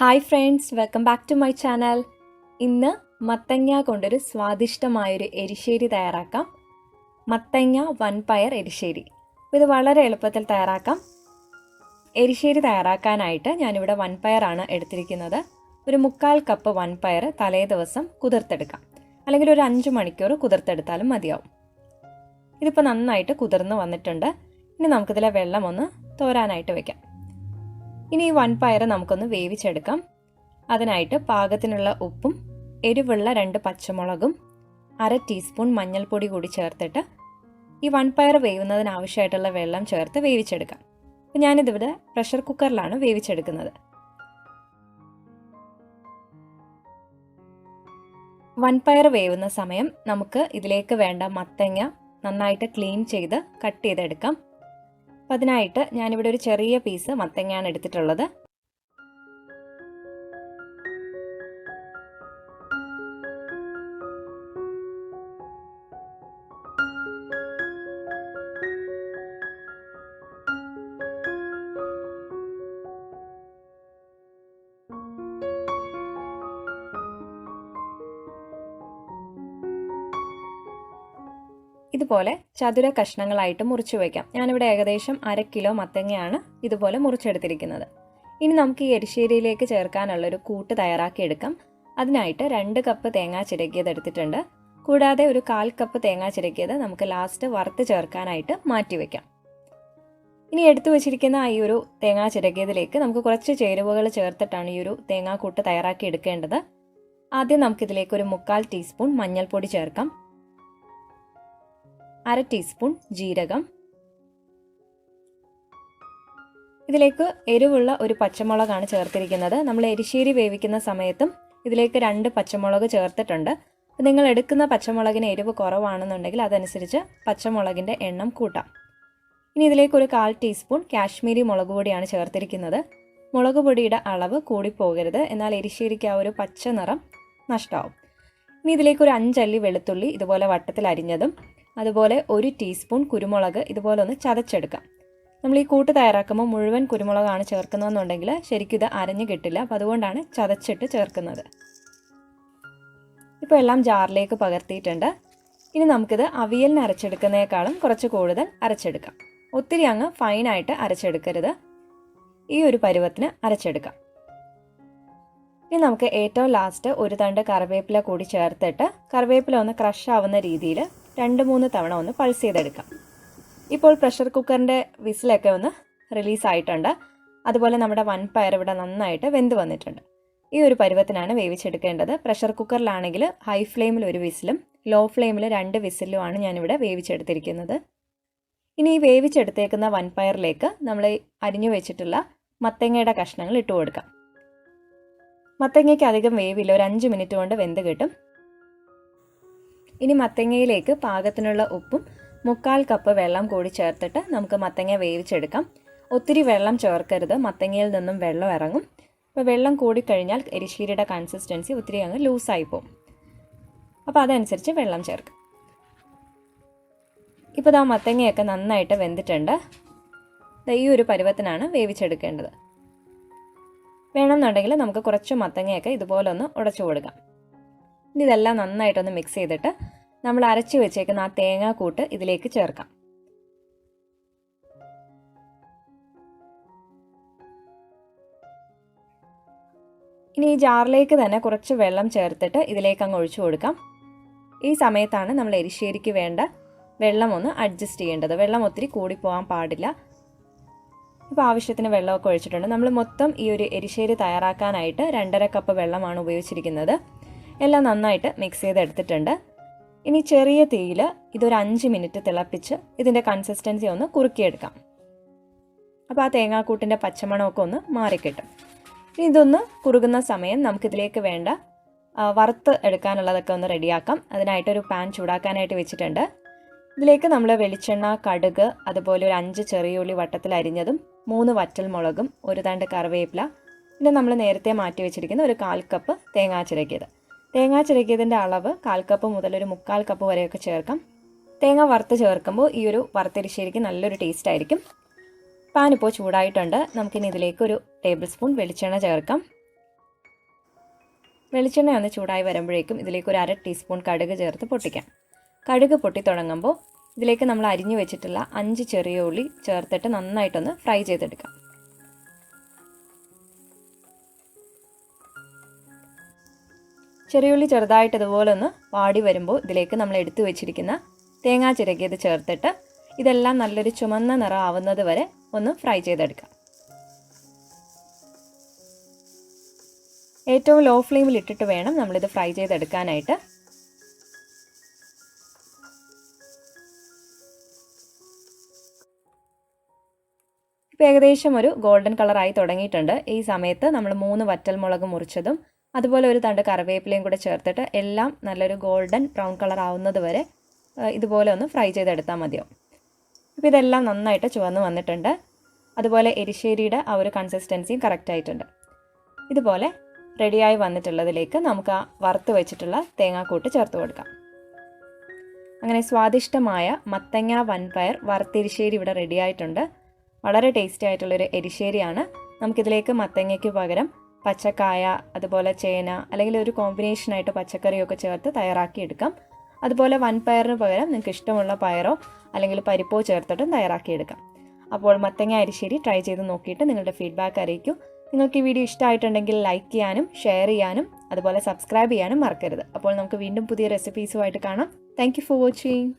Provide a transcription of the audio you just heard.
Hi friends, welcome back to my channel. ഇന്ന് മത്തങ്ങ കൊണ്ടൊരു സ്വാദിഷ്ടമായൊരു എരിശ്ശേരി തയ്യാറാക്കാം. മത്തങ്ങ വൻപയർ എരിശ്ശേരി. ഇത് വളരെ എളുപ്പത്തിൽ തയ്യാറാക്കാം. എരിശ്ശേരി തയ്യാറാക്കാനായിട്ട് ഞാനിവിടെ വൻപയറാണ് എടുത്തിരിക്കുന്നത്. ഒരു 1/4 കപ്പ് വൻപയർ തലേ ദിവസം കുതിർത്തെടുക്കാം, അല്ലെങ്കിൽ ഒരു 5 മണിക്കൂർ കുതിർത്തെടുത്താലും മതിയാവും. ഇതിപ്പോൾ നന്നായിട്ട് കുതിർന്ന് വന്നിട്ടുണ്ട്. ഇനി നമുക്കിതിലെ വെള്ളം ഒന്ന് തോരാനായിട്ട് വെക്കാം. ഇനി ഈ വൻപയർ നമുക്കൊന്ന് വേവിച്ചെടുക്കാം. അതിനായിട്ട് പാകത്തിനുള്ള ഉപ്പും എരിവുള്ള 2 പച്ചമുളകും 1/2 ടീസ്പൂൺ മഞ്ഞൾപ്പൊടി കൂടി ചേർത്തിട്ട് ഈ വൻപയർ വേവുന്നതിന് ആവശ്യമായിട്ടുള്ള വെള്ളം ചേർത്ത് വേവിച്ചെടുക്കാം. അപ്പം ഞാനിതിവിടെ പ്രഷർ കുക്കറിലാണ് വേവിച്ചെടുക്കുന്നത്. വൻപയർ വേവുന്ന സമയം നമുക്ക് ഇതിലേക്ക് വേണ്ട മത്തങ്ങ നന്നായിട്ട് ക്ലീൻ ചെയ്ത് കട്ട് ചെയ്തെടുക്കാം. അപ്പം അതിനായിട്ട് ഞാനിവിടെ ഒരു ചെറിയ പീസ് മത്തങ്ങയാണ് എടുത്തിട്ടുള്ളത്. ഇതുപോലെ ചതുര കഷ്ണങ്ങളായിട്ട് മുറിച്ച് വയ്ക്കാം. ഞാനിവിടെ ഏകദേശം 1/2 കിലോ മത്തങ്ങയാണ് ഇതുപോലെ മുറിച്ചെടുത്തിരിക്കുന്നത്. ഇനി നമുക്ക് ഈ എരിശ്ശേരിയിലേക്ക് ചേർക്കാനുള്ളൊരു കൂട്ട് തയ്യാറാക്കിയെടുക്കാം. അതിനായിട്ട് 2 കപ്പ് തേങ്ങ ചിരകിയത് എടുത്തിട്ടുണ്ട്. കൂടാതെ ഒരു 1/4 കപ്പ് തേങ്ങ ചിരകിയത് നമുക്ക് ലാസ്റ്റ് വറുത്ത് ചേർക്കാനായിട്ട് മാറ്റി വയ്ക്കാം. ഇനി എടുത്തു വെച്ചിരിക്കുന്ന ഈ ഒരു തേങ്ങ ചിരകിയതിലേക്ക് നമുക്ക് കുറച്ച് ചേരുവകൾ ചേർത്തിട്ടാണ് ഈ ഒരു തേങ്ങാക്കൂട്ട് തയ്യാറാക്കി എടുക്കേണ്ടത്. ആദ്യം നമുക്കിതിലേക്ക് ഒരു 1/4 ടീസ്പൂൺ മഞ്ഞൾപ്പൊടി ചേർക്കാം, 1/2 ടീസ്പൂൺ ജീരകം, ഇതിലേക്ക് എരിവുള്ള ഒരു പച്ചമുളകാണ് ചേർത്തിരിക്കുന്നത്. നമ്മൾ എരിശ്ശേരി വേവിക്കുന്ന സമയത്തും ഇതിലേക്ക് 2 പച്ചമുളക് ചേർത്തിട്ടുണ്ട്. നിങ്ങൾ എടുക്കുന്ന പച്ചമുളകിന് എരിവ് കുറവാണെന്നുണ്ടെങ്കിൽ അതനുസരിച്ച് പച്ചമുളകിൻ്റെ എണ്ണം കൂട്ടാം. ഇനി ഇതിലേക്ക് ഒരു 1/4 ടീസ്പൂൺ കാശ്മീരി മുളക് പൊടിയാണ് ചേർത്തിരിക്കുന്നത്. മുളക് പൊടിയുടെ അളവ് കൂടിപ്പോകരുത്, എന്നാൽ എരിശ്ശേരിക്ക് ആ ഒരു പച്ച നിറം നഷ്ടമാവും. ഇനി ഇതിലേക്ക് ഒരു 5 അല്ലി വെളുത്തുള്ളി ഇതുപോലെ വട്ടത്തിൽ അരിഞ്ഞതും, അതുപോലെ 1 ടീസ്പൂൺ കുരുമുളക് ഇതുപോലെ ഒന്ന് ചതച്ചെടുക്കാം. നമ്മൾ ഈ കൂട്ട് തയ്യാറാക്കുമ്പോൾ മുഴുവൻ കുരുമുളകാണ് ചേർക്കുന്നതെന്നുണ്ടെങ്കിൽ ശരിക്കും ഇത് അരഞ്ഞു കിട്ടില്ല. അപ്പോൾ അതുകൊണ്ടാണ് ചതച്ചിട്ട് ചേർക്കുന്നത്. ഇപ്പോൾ എല്ലാം ജാറിലേക്ക് പകർത്തിയിട്ടുണ്ട്. ഇനി നമുക്കിത് അവിയലിന് അരച്ചെടുക്കുന്നതിനേക്കാളും കുറച്ച് കൂടുതൽ അരച്ചെടുക്കാം. ഒത്തിരി അങ്ങ് ഫൈനായിട്ട് അരച്ചെടുക്കരുത്, ഈ ഒരു പരുവത്തിന് അരച്ചെടുക്കാം. ഇനി നമുക്ക് ഏറ്റവും ലാസ്റ്റ് ഒരു തണ്ട് കറിവേപ്പില കൂടി ചേർത്തിട്ട് കറിവേപ്പില ഒന്ന് ക്രഷ് ആവുന്ന രീതിയിൽ 2-3 തവണ ഒന്ന് പൾസ് ചെയ്തെടുക്കാം. ഇപ്പോൾ പ്രഷർ കുക്കറിൻ്റെ വിസിലൊക്കെ ഒന്ന് റിലീസായിട്ടുണ്ട്. അതുപോലെ നമ്മുടെ വൻപയർ ഇവിടെ നന്നായിട്ട് വെന്ത് വന്നിട്ടുണ്ട്. ഈ ഒരു പരുവത്തിനാണ് വേവിച്ചെടുക്കേണ്ടത്. പ്രഷർ കുക്കറിലാണെങ്കിൽ ഹൈ ഫ്ലെയിമിൽ 1 വിസിലും ലോ ഫ്ലെയിമിൽ 2 വിസിലുമാണ് ഞാനിവിടെ വേവിച്ചെടുത്തിരിക്കുന്നത്. ഇനി ഈ വേവിച്ചെടുത്തേക്കുന്ന വൻപയറിലേക്ക് നമ്മൾ അരിഞ്ഞു വെച്ചിട്ടുള്ള മത്തങ്ങയുടെ കഷ്ണങ്ങൾ ഇട്ട് കൊടുക്കാം. മത്തങ്ങയ്ക്ക് അധികം വേവില്ല, ഒരു 5 മിനിറ്റ് കൊണ്ട് വെന്ത് കിട്ടും. ഇനി മത്തങ്ങയിലേക്ക് പാകത്തിനുള്ള ഉപ്പും 1/4 കപ്പ് വെള്ളം കൂടി ചേർത്തിട്ട് നമുക്ക് മത്തങ്ങ വേവിച്ചെടുക്കാം. ഒത്തിരി വെള്ളം ചേർക്കരുത്, മത്തങ്ങയിൽ നിന്നും വെള്ളം ഇറങ്ങും. അപ്പോൾ വെള്ളം കൂടിക്കഴിഞ്ഞാൽ എരിശ്ശേരിയുടെ കൺസിസ്റ്റൻസി ഒത്തിരി അങ്ങ് ലൂസായി പോകും. അപ്പോൾ അതനുസരിച്ച് വെള്ളം ചേർക്കാം. ഇപ്പോൾ ദാ മത്തങ്ങയൊക്കെ നന്നായിട്ട് വെന്തിട്ടുണ്ട്. ഈ ഒരു പരുവത്തിനാണ് വേവിച്ചെടുക്കേണ്ടത്. വേണമെന്നുണ്ടെങ്കിൽ നമുക്ക് കുറച്ച് മത്തങ്ങയൊക്കെ ഇതുപോലെ ഒന്ന് ഉടച്ചു കൊടുക്കാം. ഇനി ഇതെല്ലാം നന്നായിട്ടൊന്ന് മിക്സ് ചെയ്തിട്ട് നമ്മൾ അരച്ച് വെച്ചേക്കുന്ന ആ തേങ്ങാക്കൂട്ട് ഇതിലേക്ക് ചേർക്കാം. ഇനി ഈ ജാറിലേക്ക് തന്നെ കുറച്ച് വെള്ളം ചേർത്തിട്ട് ഇതിലേക്ക് അങ്ങ് ഒഴിച്ചു കൊടുക്കാം. ഈ സമയത്താണ് നമ്മൾ എരിശ്ശേരിക്ക് വേണ്ട വെള്ളം ഒന്ന് അഡ്ജസ്റ്റ് ചെയ്യേണ്ടത്. വെള്ളം ഒത്തിരി കൂടിപ്പോകാൻ പാടില്ല. ഇപ്പോൾ ആവശ്യത്തിന് വെള്ളമൊക്കെ ഒഴിച്ചിട്ടുണ്ട്. നമ്മൾ മൊത്തം ഈ ഒരു എരിശ്ശേരി തയ്യാറാക്കാനായിട്ട് 2.5 കപ്പ് വെള്ളമാണ് ഉപയോഗിച്ചിരിക്കുന്നത്. എല്ലാം നന്നായിട്ട് മിക്സ് ചെയ്തെടുത്തിട്ടുണ്ട്. ഇനി ചെറിയ തീയിൽ ഇതൊരു 5 മിനിറ്റ് തിളപ്പിച്ച് ഇതിൻ്റെ കൺസിസ്റ്റൻസി ഒന്ന് കുറുക്കിയെടുക്കാം. അപ്പോൾ ആ തേങ്ങാക്കൂട്ടിൻ്റെ പച്ചമണമൊക്കെ ഒന്ന് മാറിക്കിട്ടും. ഇനി ഇതൊന്ന് കുറുകുന്ന സമയം നമുക്കിതിലേക്ക് വേണ്ട വറുത്ത് എടുക്കാനുള്ളതൊക്കെ ഒന്ന് റെഡിയാക്കാം. അതിനായിട്ടൊരു പാൻ ചൂടാക്കാനായിട്ട് വെച്ചിട്ടുണ്ട്. ഇതിലേക്ക് നമ്മൾ വെളിച്ചെണ്ണ, കടുക്, അതുപോലെ ഒരു 5 ചെറിയ ഉള്ളി വട്ടത്തിൽ അരിഞ്ഞതും, 3 വറ്റൽ മുളകും, 1 തണ്ട് കറിവേപ്പില, പിന്നെ നമ്മൾ നേരത്തെ മാറ്റി വെച്ചിരിക്കുന്ന ഒരു 1/4 കപ്പ് തേങ്ങ ചിരകിയത്. തേങ്ങ ചിരകിയതിൻ്റെ അളവ് 1/4 കപ്പ് മുതൽ ഒരു 1/4 കപ്പ് വരെയൊക്കെ ചേർക്കാം. തേങ്ങ വറുത്ത് ചേർക്കുമ്പോൾ ഈ ഒരു വറുത്തെരിശ്ശേരിക്ക് നല്ലൊരു ടേസ്റ്റ് ആയിരിക്കും. പാൻ ഇപ്പോൾ ചൂടായിട്ടുണ്ട്. നമുക്കിനി ഇതിലേക്ക് ഒരു ടേബിൾ സ്പൂൺ വെളിച്ചെണ്ണ ചേർക്കാം. വെളിച്ചെണ്ണ ഒന്ന് ചൂടായി വരുമ്പോഴേക്കും ഇതിലേക്ക് ഒരു 1/2 ടീസ്പൂൺ കടുക് ചേർത്ത് പൊട്ടിക്കാം. കടുക് പൊട്ടി തുടങ്ങുമ്പോൾ ഇതിലേക്ക് നമ്മൾ അരിഞ്ഞു വെച്ചിട്ടുള്ള 5 ചെറിയ ഉള്ളി ചേർത്തിട്ട് നന്നായിട്ടൊന്ന് ഫ്രൈ ചെയ്തെടുക്കാം. ചെറിയുള്ളി ചെറുതായിട്ട് ഇതുപോലെ ഒന്ന് വാടി വരുമ്പോൾ ഇതിലേക്ക് നമ്മൾ എടുത്തു വെച്ചിരിക്കുന്ന തേങ്ങ ചിരകിയത് ചേർത്തിട്ട് ഇതെല്ലാം നല്ലൊരു ചുമന്ന നിറം ആവുന്നത് വരെ ഒന്ന് ഫ്രൈ ചെയ്തെടുക്കാം. ഏറ്റവും ലോ ഫ്ലെയിമിൽ ഇട്ടിട്ട് വേണം നമ്മളിത് ഫ്രൈ ചെയ്തെടുക്കാനായിട്ട്. ഇപ്പോൾ ഏകദേശം ഒരു ഗോൾഡൻ കളറായി തുടങ്ങിയിട്ടുണ്ട്. ഈ സമയത്ത് നമ്മൾ 3 വറ്റൽമുളക് മുറിച്ചതും അതുപോലെ ഒരു തണ്ട് കറിവേപ്പിലയും കൂടെ ചേർത്തിട്ട് എല്ലാം നല്ലൊരു ഗോൾഡൻ ബ്രൗൺ കളർ ആവുന്നത് വരെ ഇതുപോലെ ഒന്ന് ഫ്രൈ ചെയ്തെടുത്താൽ മതിയാവും. ഇപ്പോൾ ഇതെല്ലാം നന്നായിട്ട് ചുവന്ന് വന്നിട്ടുണ്ട്. അതുപോലെ എരിശ്ശേരിയുടെ ആ ഒരു കൺസിസ്റ്റൻസിയും കറക്റ്റ് ആയിട്ടുണ്ട്. ഇതുപോലെ റെഡിയായി വന്നിട്ടുള്ളതിലേക്ക് നമുക്ക് ആ വറുത്ത് വെച്ചിട്ടുള്ള തേങ്ങാക്കൂട്ട് ചേർത്ത് കൊടുക്കാം. അങ്ങനെ സ്വാദിഷ്ടമായ മത്തങ്ങ വൻപയർ വറുത്തെരിശ്ശേരി ഇവിടെ റെഡിയായിട്ടുണ്ട്. വളരെ ടേസ്റ്റി ആയിട്ടുള്ളൊരു എരിശ്ശേരിയാണ്. നമുക്കിതിലേക്ക് മത്തങ്ങയ്ക്ക് പകരം പച്ചക്കായ, അതുപോലെ ചേന, അല്ലെങ്കിൽ ഒരു കോമ്പിനേഷനായിട്ട് പച്ചക്കറിയൊക്കെ ചേർത്ത് തയ്യാറാക്കിയെടുക്കാം. അതുപോലെ വൻപയറിന് പകരം നിങ്ങൾക്ക് ഇഷ്ടമുള്ള പയറോ അല്ലെങ്കിൽ പരിപ്പോ ചേർത്തിട്ടും തയ്യാറാക്കിയെടുക്കാം. അപ്പോൾ മത്തങ്ങ എരിശ്ശേരി ട്രൈ ചെയ്ത് നോക്കിയിട്ട് നിങ്ങളുടെ ഫീഡ്ബാക്ക് അറിയിക്കൂ. നിങ്ങൾക്ക് ഈ വീഡിയോ ഇഷ്ടമായിട്ടുണ്ടെങ്കിൽ ലൈക്ക് ചെയ്യാനും ഷെയർ ചെയ്യാനും അതുപോലെ സബ്സ്ക്രൈബ് ചെയ്യാനും മറക്കരുത്. അപ്പോൾ നമുക്ക് വീണ്ടും പുതിയ റെസിപ്പീസുമായിട്ട് കാണാം. Thank you for watching.